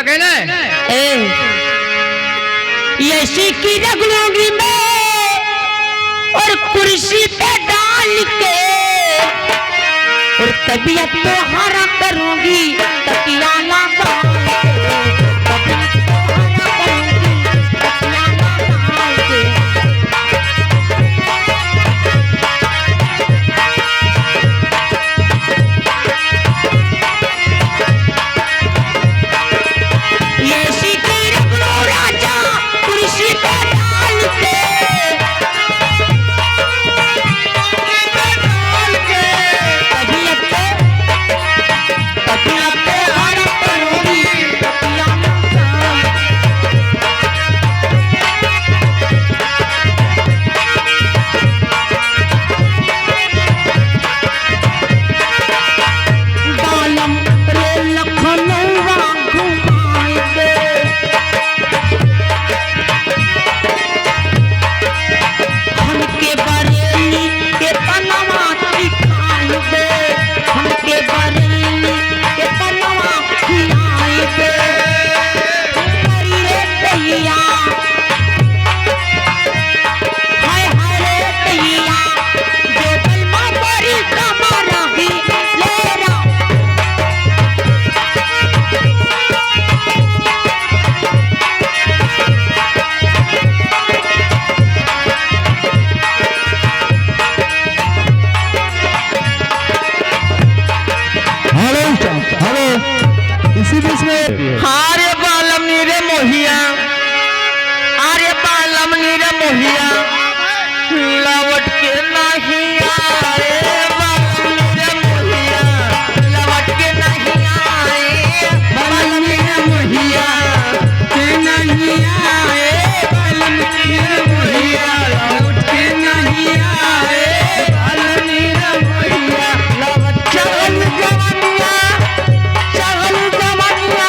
क्या कहना है? ऐसी की रख लूंगी मैं और कुर्सी पे डाल के और तबीयत तो हरा करूंगी तकिया लगा आर्य बालम नीरे मोहिया, आर्य बालम नीरे मोहिया, लवट के नहीं आए बालम नीरे मोहिया, लवट के नहीं आए बालम नीरे मोहिया, के नहीं आए बालम नीरे मोहिया, लवट के नहीं आए बालम नीरे मोहिया, लवट चल जवानिया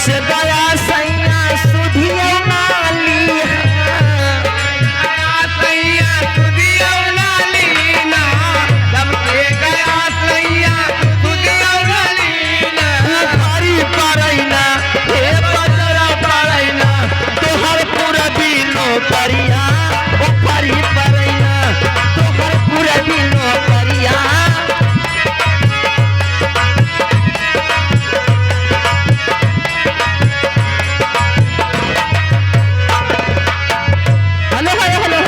से गया सैया सुधिया नाली गया सैया सुधिया नालीना जब से गया सैया सुधिया नालीना उखारी पड़ैना हे बजरा पड़ैना तोहर पूरा दिनो परिया उखारी पड़ैना तोहर पूरा दिनो परिया हेलो हेलो हेलो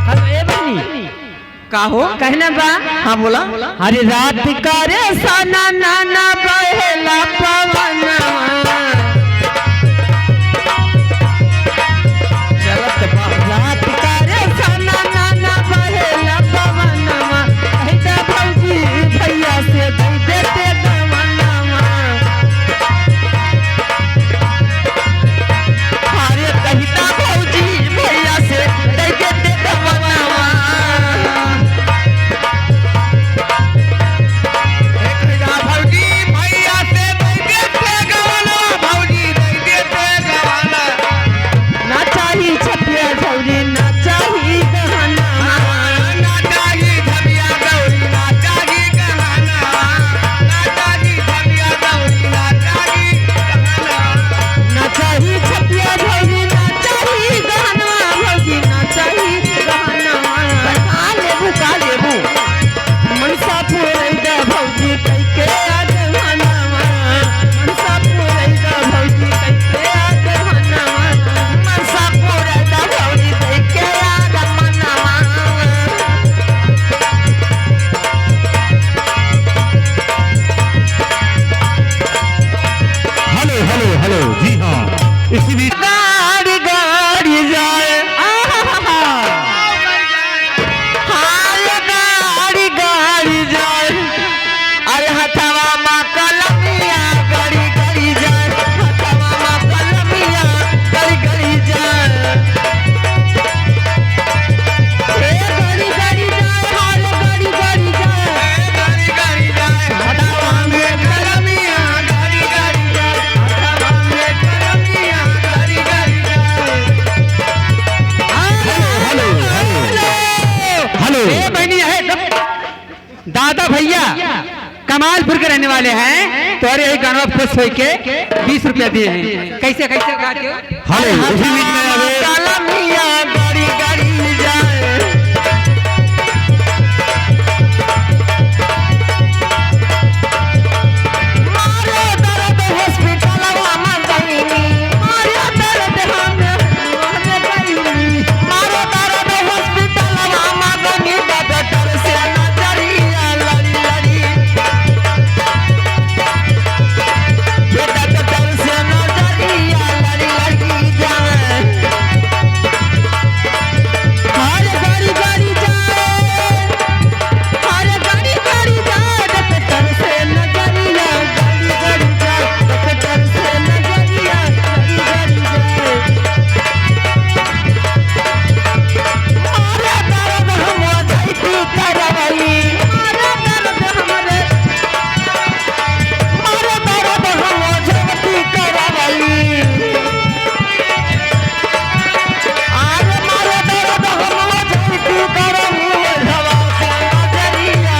हेलो ए बहनी का हो कहना बा हाँ बोला अरे रात करे सना नाना बहेला पवनवा चलत बा रात करे सना नाना बहेला पवनवा कहता भौजी भैया से दे देते गवनवा अरे कहता भौजी भैया से दे देते गवनवा भौजी भैया से दे देते गवाना भौजी दे देते गवाना ना चाही छपिया झौरी ना चाही गहनवा ना चाही धबिया गौरी ना चाही गहना ना चाही धबिया गौरी ना चाही गहना ना चाही छपिया झौरी ना चाही गहनवा भौजी ना चाही गहनवा का लेबू मनसा पूरई दा भौजी कैके आज गहनवा मनसा पूरई दा भौजी कैके आज गहनवा मनसा पूरा दा भौजी दे के याद मनवा हेलो हेलो हेलो जी हाँ इसी बीच गाड़ी गाड़ी जाए हाय गाड़ी गाड़ी जाए अरे हथवा माँ कलमिया गड़ी गड़ी जाए हथवा माँ कलमिया गड़ी गड़ी जाए ए गड़ी गड़ी जाए हाल गड़ी गड़ी जाए गाड़ी गाड़ी जाए हथवा में कलमिया गाड़ी गाड़ी जाए हथवा में कलमिया गाड़ी गाड़ी जाए हेलो हेलो ए बहनी है दादा भैया कमालपुर के रहने वाले हैं तो अरे यही गाना खुश हो के 20 रुपया दिए हैं कैसे कैसे गाते हो हेलो इसी बीच में अभी कलमिया गड़ी गड़ी जाए मारो दर्द हॉस्पिटलवा में गईनी मारो दर्द हमें गईनी मारो दर्द हॉस्पिटलवा में गईनी डॉक्टर से नजरिया लड़ी लड़ी बेटा डॉक्टर से नजरिया लड़ी लड़ी जाए हर गाड़ी गाड़ी जाए हर गाड़ी गाड़ी जाए डॉक्टर से नजरिया गाड़ी गाड़ी जाए डॉक्टर से नजरिया गाड़ी गाड़ी जाए मारे दर्द हम जाइती करवली मारा दर्द हमरे मारे दर्द हम जाइती करवली आज मारे दर्द हम जाइती करवली हवा से नजरिया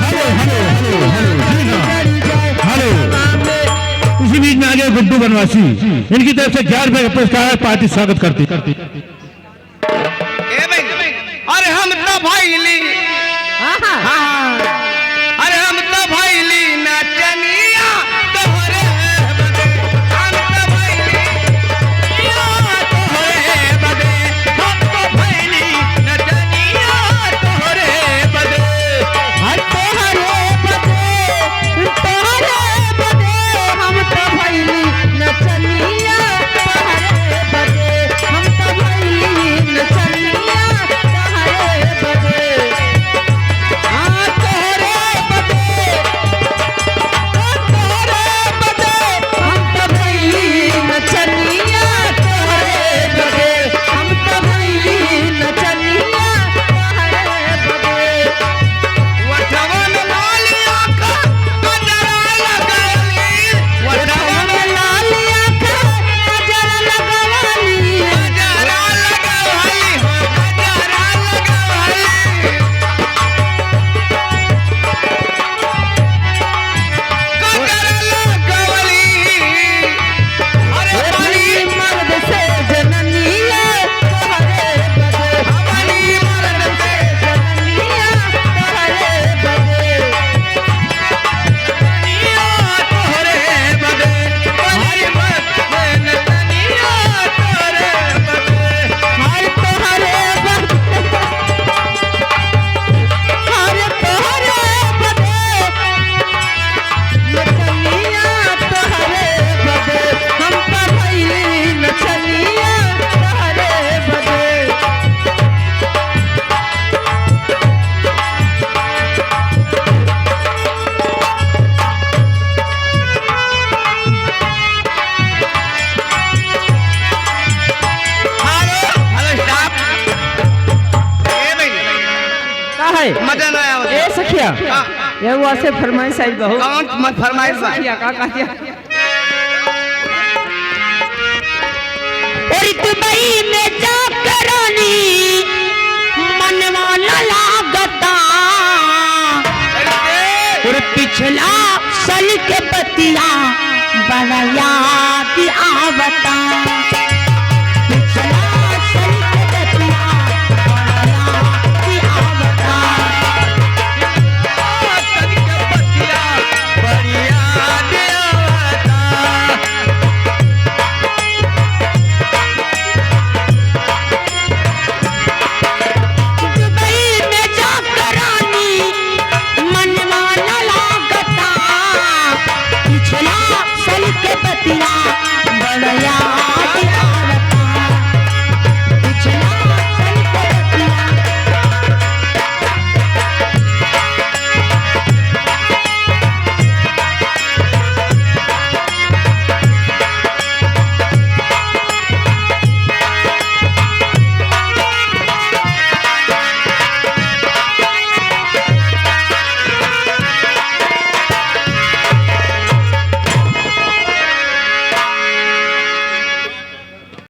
हेलो हेलो हेलो हेलो जी हाँ हेलो इसी बीच में आगे गुड्डू बनवासी इनकी तरफ से 11 रुपए का पुरस्कार पार्टी स्वागत करती ए भाई अरे हम तो भैली अरे हम तो भैली नचनिया तोहरे बदे हम तो भैली तोहरे बदे हम तो भैली नचनिया तोहरे बदे हर तोहरे बदे हम तो भइली नचनिया तोहरे बदे हम तो भइली नचनिया तोहरे बदे मुखिया ये वो से फरमाइश आई बहुत कौन मत फरमाइश बा मुखिया का कहतिया और दुबई में जाकर रानी मनवा न लागता और पिछला साल के बतिया